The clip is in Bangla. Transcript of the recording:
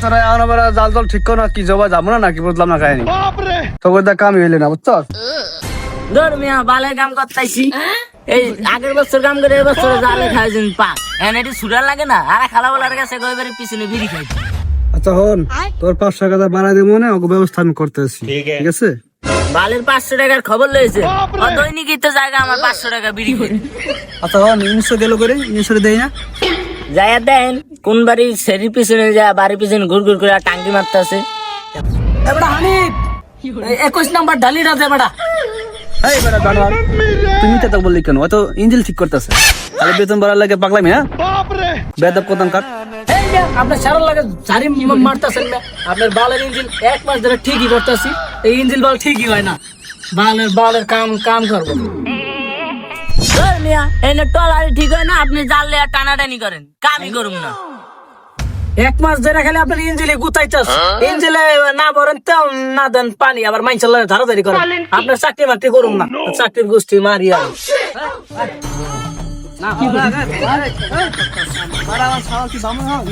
তোরা এখন আবার জাল জল ঠিক কর না কি জবা যাবো না নাকি বুঝলাম না কাহিনী তোর দা কামই হইলে না বুঝছো ধর মিয়া বালের কাম করতেছি এই আগের বছর কাম করে এই বছর জালে খাইছেন পা এনে সুডার লাগে না আর খালা বলার কাছে গইবারে পিছনে বিড়ি খাইছি। আচ্ছা হন তোর 500 টাকা বাড়া দিব না ওকে ব্যবস্থা আমি করতেছি ঠিক আছে বালের 500 টাকার খবর লইছে ও দৈনিকই তো জায়গা আমার 500 টাকা বিড়ি খাই। আচ্ছা হন 1900 গেল করে 1900 দেই না যাইয়া দেন কোন বাড়ি সেরি পিছনে যা বাড়ির পিছনে ঘুর ঘুর করে টাঙ্গি মারতেছে। এবারে হানিফ 21 নাম্বার ঢালিটা দে বেটা। এই বেটা জানোয়ার তুমি তো বললি কেন ও তো ইঞ্জিন ঠিক করতেছে তাহলে বেতন বাড়ার লাগে পাগলামি হ্যাঁ বাপ রে বেদব কোদাম কাট এই মিয়া আপনার সারা লাগে জারি মারতাছেন না আপনার বালের ইঞ্জিন এক মাস ধরে ঠিকই করতেছি এই ইঞ্জিন বাল ঠিকই হয় না বালের কাম করবো ধর মিয়া এনে টলারি ঠিক হয় না আপনি জানলে আর টানাটানি করেন কামই করুন না এক মাস ধরে খালি আপনার ইঞ্জিলে গুতাইতাস ইঞ্জিলে না ভরেন তেল না দেন পানি আবার মাইন চালালে ধারাধারি করেন আপনার চাকরি মাকরি করুন না চাকরির গোষ্ঠী মারিয়া না বাড়া আমার ছাওয়াল কি বামন হয়